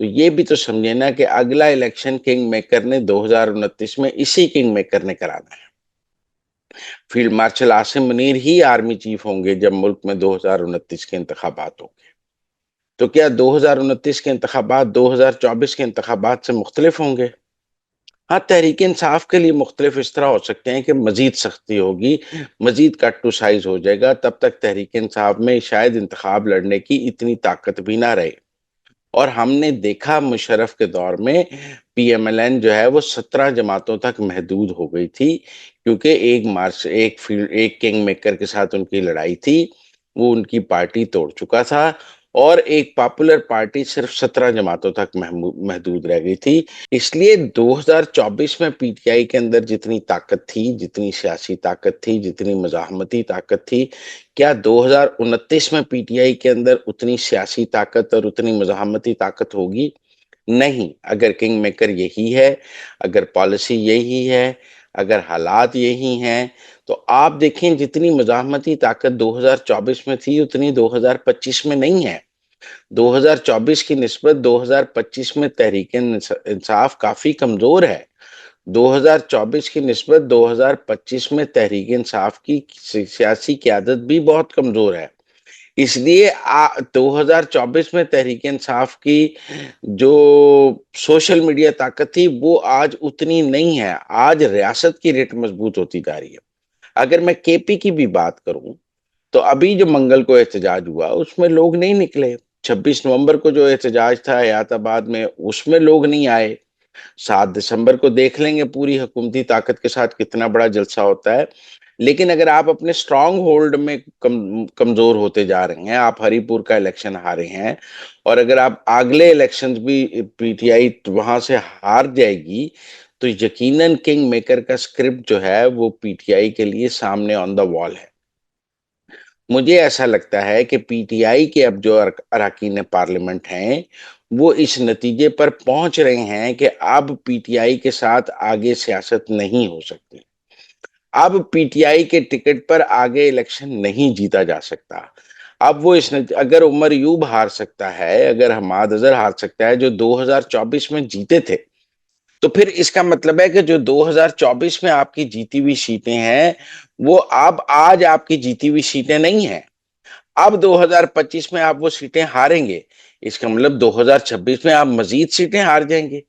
تو یہ بھی تو سمجھے نا کہ اگلا الیکشن کنگ میکر نے 2029 میں اسی کنگ میکر نے کرانا ہے. فیلڈ مارشل عاصم منیر ہی آرمی چیف ہوں گے جب ملک میں 2029 کے انتخابات ہوں گے. تو کیا 2029 کے انتخابات 2024 کے انتخابات سے مختلف ہوں گے؟ ہاں، تحریک انصاف کے لیے مختلف اس طرح ہو سکتے ہیں کہ مزید سختی ہوگی، مزید کٹ ٹو سائز ہو جائے گا. تب تک تحریک انصاف میں شاید انتخاب لڑنے کی اتنی طاقت بھی نہ رہے. اور ہم نے دیکھا مشرف کے دور میں پی ایم ایل این جو ہے وہ 17 جماعتوں تک محدود ہو گئی تھی، کیونکہ ایک کنگ میکر کے ساتھ ان کی لڑائی تھی، وہ ان کی پارٹی توڑ چکا تھا، اور ایک پاپولر پارٹی صرف 17 جماعتوں تک محدود رہ گئی تھی. اس لیے 2024 میں پی ٹی آئی کے اندر جتنی طاقت تھی، جتنی سیاسی طاقت تھی، جتنی مزاحمتی طاقت تھی، کیا 2029 میں پی ٹی آئی کے اندر اتنی سیاسی طاقت اور اتنی مزاحمتی طاقت ہوگی؟ نہیں. اگر کنگ میکر یہی ہے، اگر پالیسی یہی ہے، اگر حالات یہی ہیں، تو آپ دیکھیں جتنی مزاحمتی طاقت 2024 میں تھی اتنی 2025 میں نہیں ہے. 2024 کی نسبت 2025 میں تحریک انصاف کافی کمزور ہے. 2024 کی نسبت 2025 میں تحریک انصاف کی سیاسی قیادت بھی بہت کمزور ہے. اس لیے 2024 میں تحریک انصاف کی جو سوشل میڈیا طاقت تھی وہ آج اتنی نہیں ہے. آج ریاست کی ریٹ مضبوط ہوتی جا رہی ہے. اگر میں کے پی کی بھی بات کروں تو ابھی جو منگل کو احتجاج ہوا اس میں لوگ نہیں نکلے. 26 نومبر کو جو احتجاج تھا حیات آباد میں اس میں لوگ نہیں آئے. 7 دسمبر کو دیکھ لیں گے پوری حکومتی طاقت کے ساتھ کتنا بڑا جلسہ ہوتا ہے. لیکن اگر آپ اپنے سٹرانگ ہولڈ میں کمزور ہوتے جا رہے ہیں، آپ ہری پور کا الیکشن ہارے ہیں، اور اگر آپ اگلے الیکشنز بھی پی ٹی آئی وہاں سے ہار جائے گی، تو یقیناً کنگ میکر کا سکرپٹ جو ہے وہ پی ٹی آئی کے لیے سامنے آن دا وال ہے. مجھے ایسا لگتا ہے کہ پی ٹی آئی کے اب جو اراکین پارلیمنٹ ہیں وہ اس نتیجے پر پہنچ رہے ہیں کہ اب پی ٹی آئی کے ساتھ آگے سیاست نہیں ہو سکتی. اب پی ٹی آئی کے ٹکٹ پر آگے الیکشن نہیں جیتا جا سکتا. اب وہ اگر عمر یوب ہار سکتا ہے، اگر حماد اظہر ہار سکتا ہے جو 2024 میں جیتے تھے، تو پھر اس کا مطلب ہے کہ جو 2024 میں آپ کی جیتی ہوئی سیٹیں ہیں وہ اب آج آپ کی جیتی ہوئی سیٹیں نہیں ہیں. اب 2025 میں آپ وہ سیٹیں ہاریں گے. اس کا مطلب 2026 میں آپ مزید سیٹیں ہار جائیں گے.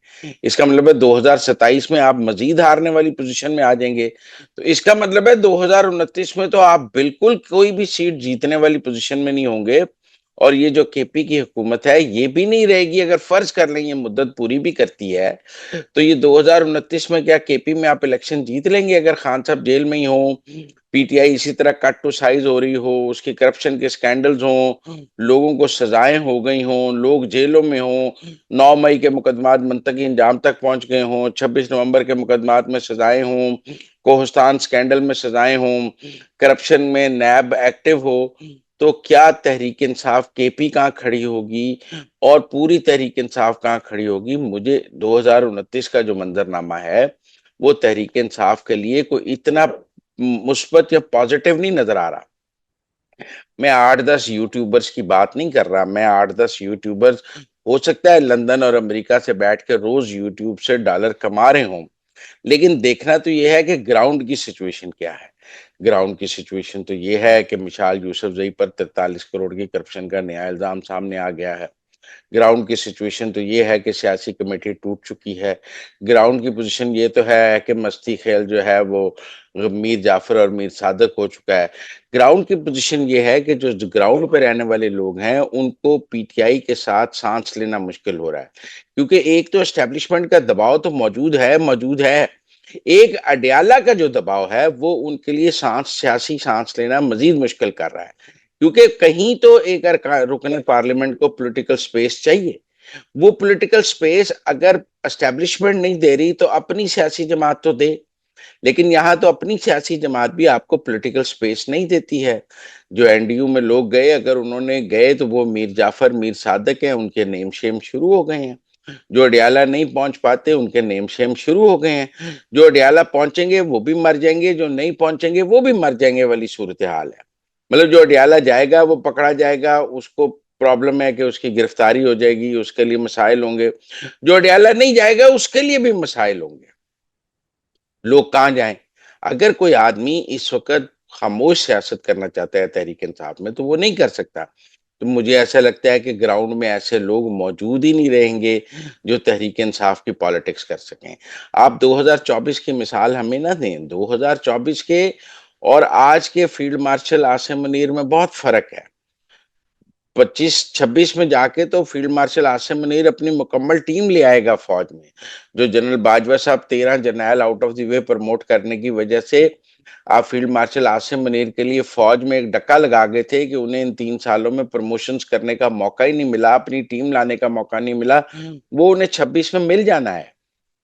اس کا مطلب ہے 2027 میں آپ مزید ہارنے والی پوزیشن میں آ جائیں گے. تو اس کا مطلب ہے 2029 میں تو آپ بالکل کوئی بھی سیٹ جیتنے والی پوزیشن میں نہیں ہوں گے. اور یہ جو کے پی کی حکومت ہے یہ بھی نہیں رہے گی. اگر فرض کر لیں یہ مدت پوری بھی کرتی ہے تو یہ 2029 میں کیا کے پی میں آپ الیکشن جیت لیں گے؟ اگر خان صاحب جیل میں ہی ہوں، پی ٹی آئی اسی طرح کٹ ٹو سائز ہو رہی ہو، اس کی کرپشن کے سکینڈلز ہوں، لوگوں کو سزائیں ہو گئی ہوں، لوگ جیلوں میں ہوں، 9 مئی کے مقدمات منطقی انجام تک پہنچ گئے ہوں، 26 نومبر کے مقدمات میں سزائیں ہوں، کوہستان سکینڈل میں سزائیں ہوں، کرپشن میں نیب ایکٹیو ہو، تو کیا تحریک انصاف کے پی کہاں کھڑی ہوگی اور پوری تحریک انصاف کہاں کھڑی ہوگی؟ مجھے 2029 کا جو منظرنامہ ہے وہ تحریک انصاف کے لیے کوئی اتنا مثبت یا پازیٹیو نہیں نظر آ رہا. میں 8-10 یوٹیوبرز کی بات نہیں کر رہا. میں 8-10 یوٹیوبرز ہو سکتا ہے لندن اور امریکہ سے بیٹھ کے روز یوٹیوب سے ڈالر کما رہے ہوں، لیکن دیکھنا تو یہ ہے کہ گراؤنڈ کی سچویشن کیا ہے. گراؤنڈ کی سچویشن تو یہ ہے کہ مشال یوسف زئی پر 43 کروڑ کی کرپشن کا نیا الزام سامنے آ گیا ہے. گراؤنڈ کی سچویشن تو یہ ہے کہ سیاسی کمیٹی ٹوٹ چکی ہے. گراؤنڈ کی پوزیشن یہ تو ہے کہ مستی خیل جو ہے وہ میر جعفر اور میر صادق ہو چکا ہے. گراؤنڈ کی پوزیشن یہ ہے کہ جو گراؤنڈ پہ رہنے والے لوگ ہیں ان کو پی ٹی آئی کے ساتھ سانس لینا مشکل ہو رہا ہے، کیونکہ ایک تو اسٹیبلشمنٹ کا دباؤ تو موجود ہے. ایک اڈیالہ کا جو دباؤ ہے وہ ان کے لیے سیاسی سانس لینا مزید مشکل کر رہا ہے، کیونکہ کہیں تو ایک رکن پارلیمنٹ کو پولیٹیکل سپیس چاہیے. وہ پولیٹیکل سپیس اگر اسٹیبلشمنٹ نہیں دے رہی تو اپنی سیاسی جماعت تو دے، لیکن یہاں تو اپنی سیاسی جماعت بھی آپ کو پولیٹیکل سپیس نہیں دیتی ہے. جو این ڈی یو میں لوگ گئے، اگر انہوں نے گئے تو وہ میر جعفر میر صادق ہیں، ان کے نیم شیم شروع ہو گئے ہیں. جو اڈیالہ نہیں پہنچ پاتے ان کے نیم شیم شروع ہو گئے ہیں. جو اڈیالہ پہنچیں گے وہ بھی مر جائیں گے، جو نہیں پہنچیں گے وہ بھی مر جائیں گے والی صورتحال ہے. مطلب جو اڈیالہ جائے گا وہ پکڑا جائے گا، اس کو پرابلم ہے کہ اس کی گرفتاری ہو جائے گی، اس کے لیے مسائل ہوں گے. جو اڈیالہ نہیں جائے گا اس کے لیے بھی مسائل ہوں گے. لوگ کہاں جائیں؟ اگر کوئی آدمی اس وقت خاموش سیاست کرنا چاہتا ہے تحریک انصاف میں تو وہ نہیں کر سکتا. تو مجھے ایسا لگتا ہے کہ گراؤنڈ میں ایسے لوگ موجود ہی نہیں رہیں گے جو تحریک انصاف کی پالیٹکس کر سکیں. آپ 2024 کی مثال ہمیں نہ دیں. 2024 کے اور آج کے فیلڈ مارشل عاصم منیر میں بہت فرق ہے. 25-26 میں جا کے تو فیلڈ مارشل عاصم منیر اپنی مکمل ٹیم لے آئے گا فوج میں. جو جنرل باجوہ صاحب 13 جرنیل out of the way promote کرنے کی وجہ سے آپ فیلڈ مارشل عاصم منیر کے لیے فوج میں ایک ڈکا لگا گئے تھے کہ انہیں ان 3 سالوں میں پروموشنز کرنے کا موقع ہی نہیں ملا، اپنی ٹیم لانے کا موقع نہیں ملا، وہ انہیں 26 میں مل جانا ہے.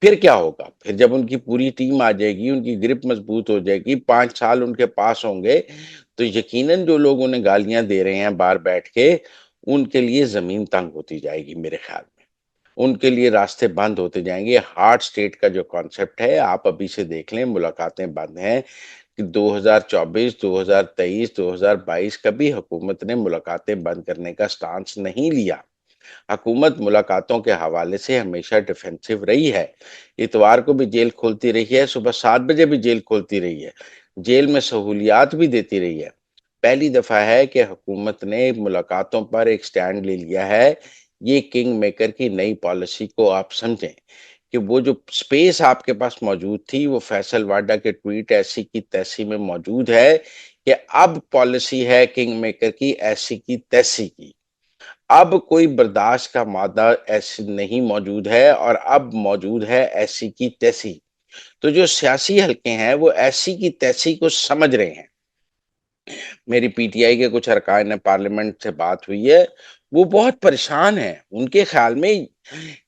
پھر کیا ہوگا؟ پھر جب ان کی پوری ٹیم آ جائے گی، ان کی گرپ مضبوط ہو جائے گی، 5 سال ان کے پاس ہوں گے، تو یقیناً جو لوگ انہیں گالیاں دے رہے ہیں باہر بیٹھ کے، ان کے لیے زمین تنگ ہوتی جائے گی. میرے خیال میں ان کے لیے راستے بند ہوتے جائیں گے. ہارڈ سٹیٹ کا جو کانسیپٹ ہے آپ ابھی سے دیکھ لیں، ملاقاتیں بند ہیں کہ 2024 2023 2022 کبھی حکومت نے ملاقاتیں بند کرنے کا سٹانس نہیں لیا. حکومت ملاقاتوں کے حوالے سے ہمیشہ ڈیفینسو رہی ہے. اتوار کو بھی جیل کھولتی رہی ہے، صبح 7 بجے بھی جیل کھولتی رہی ہے، جیل میں سہولیات بھی دیتی رہی ہے. پہلی دفعہ ہے کہ حکومت نے ملاقاتوں پر ایک سٹینڈ لے لیا ہے. یہ کنگ میکر کی نئی پالیسی کو آپ سمجھیں کہ وہ جو سپیس آپ کے پاس موجود تھی وہ فیصل واڈا کے ٹویٹ ایسی کی تیسی میں موجود ہے کہ اب پالیسی ہے کنگ میکر کی ایسی کی تیسی کی. اب کوئی برداشت کا مادہ ایسی نہیں موجود ہے اور اب موجود ہے ایسی کی تیسی. تو جو سیاسی حلقے ہیں وہ ایسی کی تیسی کو سمجھ رہے ہیں. میری پی ٹی آئی کے کچھ ارکان پارلیمنٹ سے بات ہوئی ہے، وہ بہت پریشان ہیں. ان کے خیال میں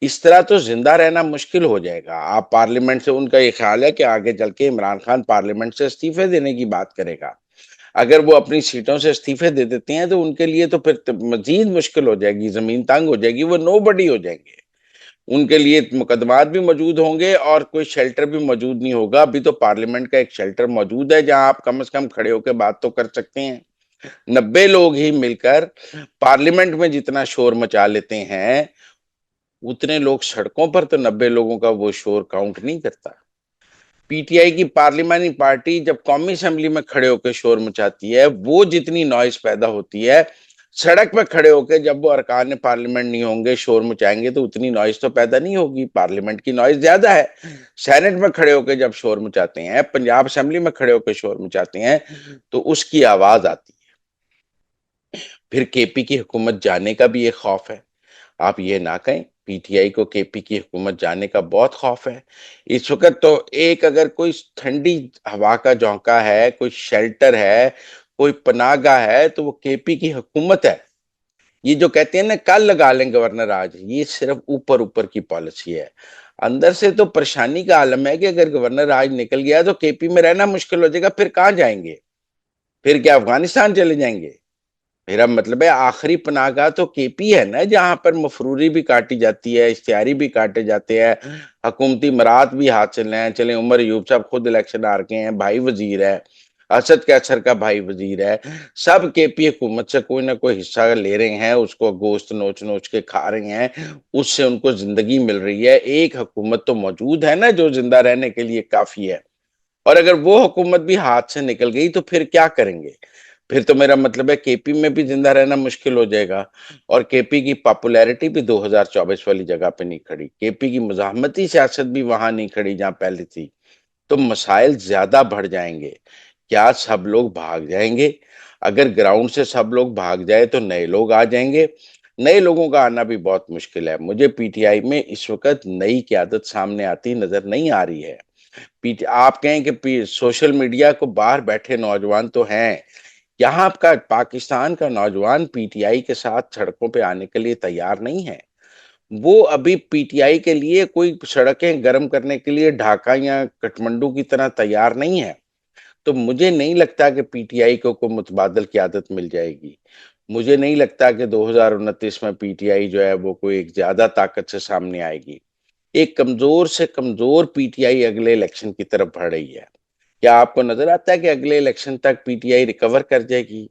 اس طرح تو زندہ رہنا مشکل ہو جائے گا. آپ پارلیمنٹ سے، ان کا یہ خیال ہے کہ آگے چل کے عمران خان پارلیمنٹ سے استعفے دینے کی بات کرے گا. اگر وہ اپنی سیٹوں سے استعفے دے دیتے ہیں تو ان کے لیے تو پھر مزید مشکل ہو جائے گی، زمین تنگ ہو جائے گی، وہ نو بڈی ہو جائیں گے. ان کے لیے مقدمات بھی موجود ہوں گے اور کوئی شیلٹر بھی موجود نہیں ہوگا. ابھی تو پارلیمنٹ کا ایک شیلٹر موجود ہے جہاں آپ کم از کم کھڑے ہو کے بات تو کر سکتے ہیں. 90 لوگ ہی مل کر پارلیمنٹ میں جتنا شور مچا لیتے ہیں اتنے لوگ سڑکوں پر تو 90 لوگوں کا وہ شور کاؤنٹ نہیں کرتا. پی ٹی آئی کی پارلیمانی پارٹی جب قومی اسمبلی میں کھڑے ہو کے شور مچاتی ہے، وہ جتنی نوائز پیدا ہوتی ہے، سڑک پہ کھڑے ہو کے جب وہ ارکان پارلیمنٹ نہیں ہوں گے، شور مچائیں گے تو اتنی نوائز تو پیدا نہیں ہوگی. پارلیمنٹ کی نوائز زیادہ ہے. سینٹ میں کھڑے ہو کے جب شور مچاتے ہیں، پنجاب اسمبلی میں کھڑے ہو کے شور مچاتے ہیں تو اس کی آواز آتی ہے. پھر کے پی کی حکومت جانے کا بھی ایک خوف ہے. آپ یہ نہ کہیں، پی ٹی آئی کو کے پی کی حکومت جانے کا بہت خوف ہے. اس وقت تو ایک اگر کوئی ٹھنڈی ہوا کا جھونکا ہے، کوئی شیلٹر ہے، کوئی پناہ گاہ ہے تو وہ کے پی کی حکومت ہے. یہ جو کہتے ہیں نا کل لگا لیں گورنر آج، یہ صرف اوپر اوپر کی پالیسی ہے. اندر سے تو پریشانی کا عالم ہے کہ اگر گورنر آج نکل گیا تو کے پی میں رہنا مشکل ہو جائے گا. پھر کہاں جائیں گے؟ پھر کیا افغانستان چلے جائیں گے؟ میرا مطلب ہے آخری پناہ گاہ تو کے پی ہے نا، جہاں پر مفروری بھی کاٹی جاتی ہے، اشتہاری بھی کاٹے جاتے ہیں، حکومتی مراد بھی ہاتھ سے لیں. چلیں عمر ایوب صاحب خود الیکشن ہار کے ہیں، بھائی وزیر ہے، اسد کیسر کا بھائی وزیر ہے، سب کے پی حکومت سے کوئی نہ کوئی حصہ لے رہے ہیں، اس کو گوشت نوچ نوچ کے کھا رہے ہیں، اس سے ان کو زندگی مل رہی ہے. ایک حکومت تو موجود ہے نا جو زندہ رہنے کے لیے کافی ہے. اور اگر وہ حکومت بھی ہاتھ سے نکل گئی تو پھر کیا کریں گے؟ پھر تو میرا مطلب ہے کے پی میں بھی زندہ رہنا مشکل ہو جائے گا. اور کے پی کی پاپولیرٹی بھی 2024 والی جگہ پہ نہیں کھڑی. کے پی کی مزاحمتی سیاست بھی وہاں نہیں کھڑی جہاں پہلے تھی. تو مسائل زیادہ بڑھ جائیں گے. کیا سب لوگ بھاگ جائیں گے؟ اگر گراؤنڈ سے سب لوگ بھاگ جائے تو نئے لوگ آ جائیں گے. نئے لوگوں کا آنا بھی بہت مشکل ہے. مجھے پی ٹی آئی میں اس وقت نئی قیادت سامنے آتی نظر نہیں آ رہی ہے. آپ کہیں کہ سوشل میڈیا کو باہر بیٹھے نوجوان تو ہیں، یہاں کا پاکستان کا نوجوان پی ٹی آئی کے ساتھ سڑکوں پہ آنے کے لیے تیار نہیں ہے. وہ ابھی پی ٹی آئی کے لیے کوئی سڑکیں گرم کرنے کے لیے ڈھاکہ یا کٹھمنڈو کی طرح تیار نہیں ہے. تو مجھے نہیں لگتا کہ پی ٹی آئی کو کوئی متبادل قیادت مل جائے گی. مجھے نہیں لگتا کہ 2029 میں پی ٹی آئی جو ہے وہ کوئی ایک زیادہ طاقت سے سامنے آئے گی. ایک کمزور سے کمزور پی ٹی آئی اگلے الیکشن کی طرف بڑھ رہی ہے. کیا آپ کو نظر آتا ہے کہ اگلے الیکشن تک پی ٹی آئی ریکور کر جائے گی؟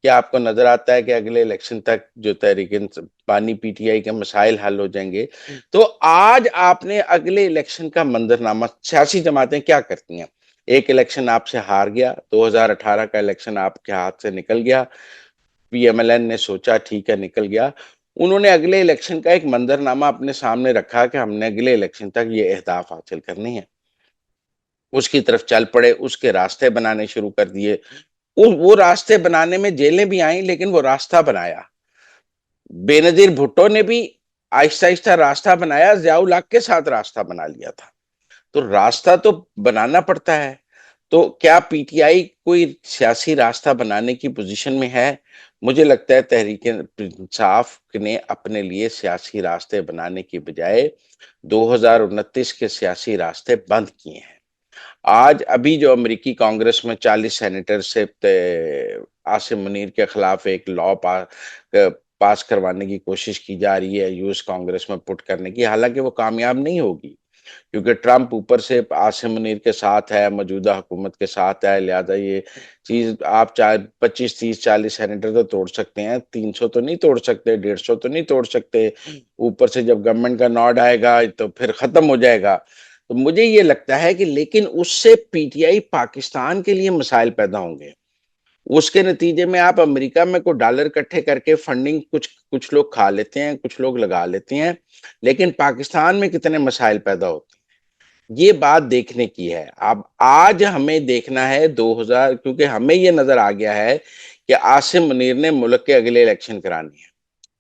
کیا آپ کو نظر آتا ہے کہ اگلے الیکشن تک جو تحریک پانی پی ٹی آئی کے مسائل حل ہو جائیں گے؟ تو آج آپ نے اگلے الیکشن کا منظرنامہ، سیاسی جماعتیں کیا کرتی ہیں؟ ایک الیکشن آپ سے ہار گیا، 2018 کا الیکشن آپ کے ہاتھ سے نکل گیا، پی ایم ایل این نے سوچا ٹھیک ہے نکل گیا، انہوں نے اگلے الیکشن کا ایک منظرنامہ اپنے سامنے رکھا کہ ہم نے اگلے الیکشن تک یہ اہداف حاصل کرنے ہیں، اس کی طرف چل پڑے، اس کے راستے بنانے شروع کر دیے، وہ راستے بنانے میں جیلیں بھی آئیں لیکن وہ راستہ بنایا۔ بے نظیر بھٹو نے بھی آہستہ آہستہ راستہ بنایا، ضیاء الحق کے ساتھ راستہ بنا لیا تھا، تو راستہ تو بنانا پڑتا ہے۔ تو کیا پی ٹی آئی کوئی سیاسی راستہ بنانے کی پوزیشن میں ہے؟ مجھے لگتا ہے تحریک انصاف نے اپنے لیے سیاسی راستے بنانے کی بجائے 2029 کے سیاسی راستے بند کیے ہیں۔ آج ابھی جو امریکی کانگریس میں 40 سینیٹر سے عاصم منیر کے خلاف ایک لا پاس کروانے کی کوشش کی جا رہی ہے، یو ایس کانگریس میں پٹ کرنے کی، حالانکہ وہ کامیاب نہیں ہوگی، کیونکہ ٹرمپ اوپر سے عاصم منیر کے ساتھ ہے، موجودہ حکومت کے ساتھ ہے، لہذا یہ چیز آپ 25 30 40 سینیٹر تو توڑ سکتے ہیں، 300 تو نہیں توڑ سکتے، 150 تو نہیں توڑ سکتے، اوپر سے جب گورنمنٹ کا نوڈ آئے گا تو پھر ختم ہو جائے گا۔ تو مجھے یہ لگتا ہے کہ لیکن اس سے پی ٹی آئی پاکستان کے لیے مسائل پیدا ہوں گے، اس کے نتیجے میں آپ امریکہ میں کوئی ڈالر اکٹھے کر کے فنڈنگ کچھ لوگ کھا لیتے ہیں، کچھ لوگ لگا لیتے ہیں، لیکن پاکستان میں کتنے مسائل پیدا ہوتے ہیں یہ بات دیکھنے کی ہے۔ اب آج ہمیں دیکھنا ہے 2000، کیونکہ ہمیں یہ نظر آ گیا ہے کہ عاصم منیر نے ملک کے اگلے الیکشن کرانی ہے،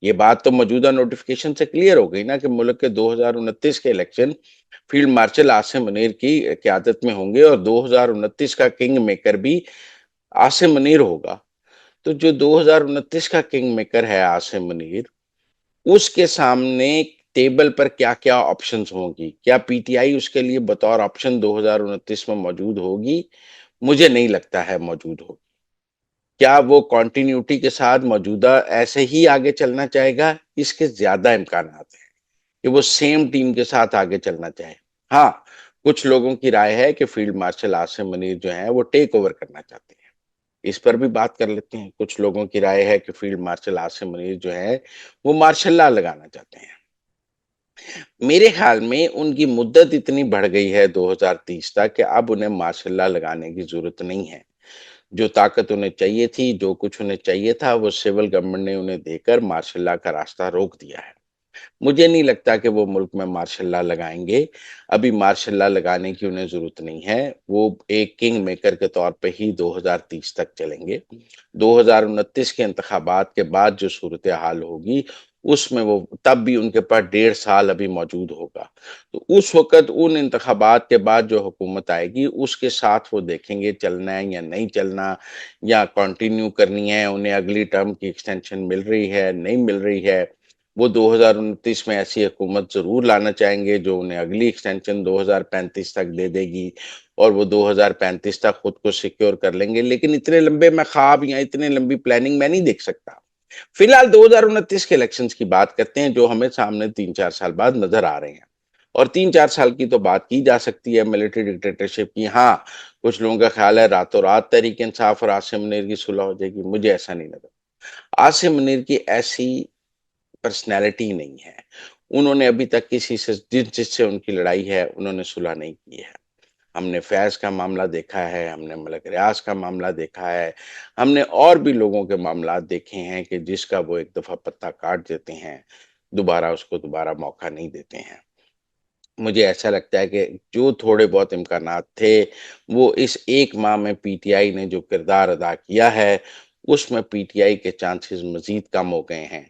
یہ بات تو موجودہ نوٹیفیکیشن سے کلیئر ہو گئی نا کہ ملک کے 2029 کے election field marshal Asim Munir کی قیادت میں ہوں گے، اور 2029 کا کنگ میکر بھی عاصم منیر ہوگا۔ تو جو 2029 کا کنگ میکر ہے عاصم منیر، اس کے سامنے ٹیبل پر کیا کیا آپشنز ہوں گی، کیا پی ٹی آئی اس کے لیے بطور آپشن 2029 میں موجود ہوگی؟ مجھے نہیں لگتا ہے موجود ہوگی۔ کیا وہ کنٹینیوٹی کے ساتھ موجودہ ایسے ہی آگے چلنا چاہے گا؟ اس کے زیادہ امکانات ہیں کہ وہ سیم ٹیم کے ساتھ آگے چلنا چاہے۔ ہاں، کچھ لوگوں کی رائے ہے کہ فیلڈ مارشل عاصم منیر جو ہیں وہ ٹیک اوور کرنا چاہتے ہیں، اس پر بھی بات کر لیتے ہیں۔ کچھ لوگوں کی رائے ہے کہ فیلڈ مارشل عاصم منیر جو ہے وہ مارشل لا لگانا چاہتے ہیں۔ میرے خیال میں ان کی مدت اتنی بڑھ گئی ہے 2030 تک کہ اب انہیں مارشل لا لگانے کی ضرورت نہیں ہے۔ جو طاقت انہیں چاہیے تھی، جو کچھ انہیں چاہیے تھا، وہ سول گورنمنٹ نے انہیں دے کر مارشل لا کا راستہ روک دیا ہے۔ مجھے نہیں لگتا کہ وہ ملک میں مارشل لا لگائیں گے، ابھی مارشل لا لگانے کی انہیں ضرورت نہیں ہے، وہ ایک کنگ میکر کے طور پہ ہی 2030 تک چلیں گے۔ 2029 کے انتخابات کے بعد جو صورتحال ہوگی اس میں وہ تب بھی ان کے پاس 1.5 سال ابھی موجود ہوگا، تو اس وقت ان انتخابات کے بعد جو حکومت آئے گی اس کے ساتھ وہ دیکھیں گے چلنا ہے یا نہیں چلنا، یا کنٹینیو کرنی ہے، انہیں اگلی ٹرم کی ایکسٹینشن مل رہی ہے نہیں مل رہی ہے۔ وہ 2029 میں ایسی حکومت ضرور لانا چاہیں گے جو انہیں اگلی ایکسٹینشن 2035 تک دے دے گی، اور وہ 2035 تک خود کو سیکیور کر لیں گے، لیکن اتنے لمبے میں خواب یا اتنے لمبی پلاننگ میں نہیں دیکھ سکتا۔ فی الحال 2029 کے الیکشنز کی بات کرتے ہیں جو ہمیں سامنے 3 4 سال بعد نظر آ رہے ہیں، اور 3 4 سال کی تو بات کی جا سکتی ہے ملٹری ڈکٹیٹرشپ کی۔ ہاں، کچھ لوگوں کا خیال ہے راتوں رات تحریک انصاف اور عاصم منیر کی صلح ہو جائے گی، مجھے ایسا نہیں لگا۔ عاصم منیر کی ایسی پرسنالٹی نہیں ہے، انہوں نے ابھی تک کسی سے جس سے ان کی لڑائی ہے انہوں نے صلح نہیں کی ہے۔ ہم نے فیض کا معاملہ دیکھا ہے، ہم نے ملک ریاض کا معاملہ دیکھا ہے، ہم نے اور بھی لوگوں کے معاملات دیکھے ہیں کہ جس کا وہ ایک دفعہ پتہ کاٹ دیتے ہیں، دوبارہ اس کو دوبارہ موقع نہیں دیتے ہیں۔ مجھے ایسا لگتا ہے کہ جو تھوڑے بہت امکانات تھے وہ اس 1 ماہ میں پی ٹی آئی نے جو کردار ادا کیا ہے اس میں پی ٹی آئی کے چانسز مزید کم ہو گئے ہیں۔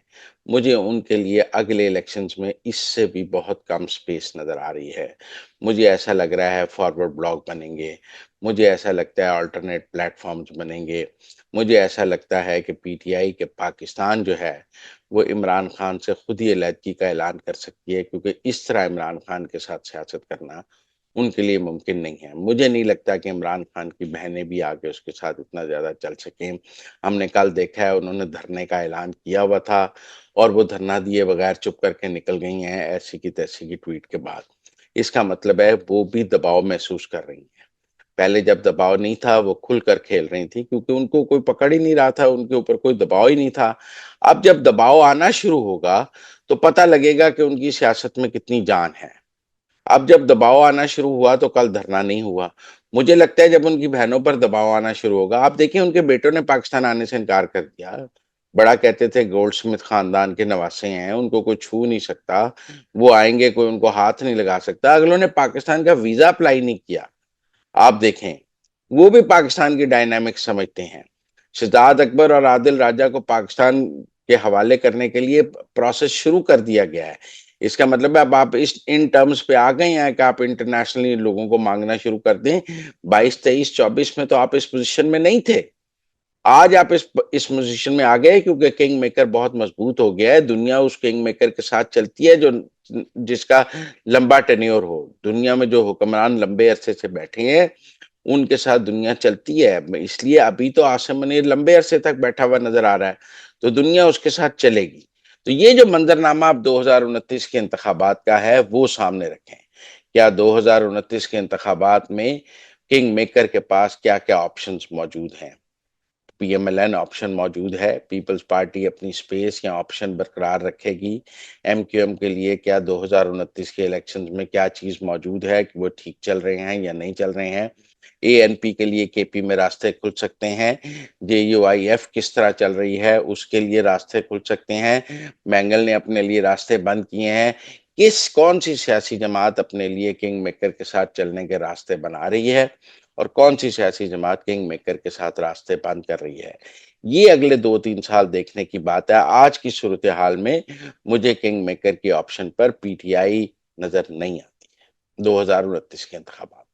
مجھے ان کے لیے اگلے الیکشنز میں اس سے بھی بہت کم سپیس نظر آ رہی ہے۔ مجھے ایسا لگ رہا ہے فارورڈ بلاک بنیں گے، مجھے ایسا لگتا ہے آلٹرنیٹ پلیٹ فارمز بنیں گے، مجھے ایسا لگتا ہے کہ پی ٹی آئی کے پاکستان جو ہے وہ عمران خان سے خود ہی علیحدگی کا اعلان کر سکتی ہے، کیونکہ اس طرح عمران خان کے ساتھ سیاست کرنا ان کے لیے ممکن نہیں ہے۔ مجھے نہیں لگتا کہ عمران خان کی بہنیں بھی آگے اس کے ساتھ اتنا زیادہ چل سکیں۔ ہم نے کل دیکھا ہے انہوں نے دھرنے کا اعلان کیا ہوا تھا اور وہ دھرنا دیے بغیر چپ کر کے نکل گئی ہیں ایسی کی تیسی کی ٹویٹ کے بعد۔ اس کا مطلب ہے وہ بھی دباؤ محسوس کر رہی ہیں۔ پہلے جب دباؤ نہیں تھا وہ کھل کر کھیل رہی تھی کیونکہ ان کو کوئی پکڑ ہی نہیں رہا تھا، ان کے اوپر کوئی دباؤ ہی نہیں تھا۔ اب جب دباؤ آنا شروع ہوگا تو پتہ لگے گا کہ ان کی سیاست میں کتنی جان ہے۔ اب جب دباؤ آنا شروع ہوا تو کل دھرنا نہیں ہوا۔ مجھے لگتا ہے جب ان کی بہنوں پر دباؤ آنا شروع ہوگا، آپ دیکھیں ان کے بیٹوں نے پاکستان آنے سے انکار کر دیا۔ بڑا کہتے تھے گولڈ سمتھ خاندان کے نواسے ہیں، ان کو کوئی چھو نہیں سکتا، وہ آئیں گے کوئی ان کو ہاتھ نہیں لگا سکتا۔ اگلوں نے پاکستان کا ویزا اپلائی نہیں کیا۔ آپ دیکھیں وہ بھی پاکستان کی ڈائنامکس سمجھتے ہیں۔ شہزاد اکبر اور عادل راجہ کو پاکستان کے حوالے کرنے کے لیے پروسیس شروع کر دیا گیا ہے۔ اس کا مطلب ہے اب آپ ان ٹرمز پہ آ گئے ہیں کہ آپ انٹرنیشنلی لوگوں کو مانگنا شروع کر دیں۔ 22 23 24 میں تو آپ اس پوزیشن میں نہیں تھے، آج آپ اس پوزیشن میں آ گئے کیونکہ کنگ میکر بہت مضبوط ہو گیا ہے۔ دنیا اس کنگ میکر کے ساتھ چلتی ہے جس کا لمبا ٹینیور ہو۔ دنیا میں جو حکمران لمبے عرصے سے بیٹھے ہیں ان کے ساتھ دنیا چلتی ہے، اس لیے ابھی تو عاصم منیر لمبے عرصے تک بیٹھا ہوا نظر آ رہا ہے تو دنیا اس کے ساتھ چلے گی۔ تو یہ جو منظرنامہ اب 2029 کے انتخابات کا ہے وہ سامنے رکھیں۔ کیا 2029 کے انتخابات میں کنگ میکر کے پاس کیا کیا آپشنز موجود ہیں؟ P M L N option موجود ہے، پیپلز پارٹی اپنی سپیس یا آپشن برقرار رکھے گی۔ ایم کیو ایم کے لیے کیا 2029 کے الیکشنز میں کیا چیز موجود ہے کہ وہ ٹھیک چل رہے ہیں یا نہیں چل رہے ہیں؟ اے این پی کے لیے کے پی میں راستے کھل سکتے ہیں، جے یو آئی ایف کس طرح چل رہی ہے اس کے لیے راستے کھل سکتے ہیں، مینگل نے اپنے لیے راستے بند کیے ہیں۔ کون سی سیاسی جماعت اپنے لیے کنگ میکر کے ساتھ چلنے کے راستے بنا رہی ہے اور کون سی سیاسی جماعت کنگ میکر کے ساتھ راستے بند کر رہی ہے؟ یہ اگلے 2 3 سال دیکھنے کی بات ہے۔ آج کی صورتحال میں مجھے کنگ میکر کی option per P T I نظر نہیں آتی ہے 2029 کے انتخابات۔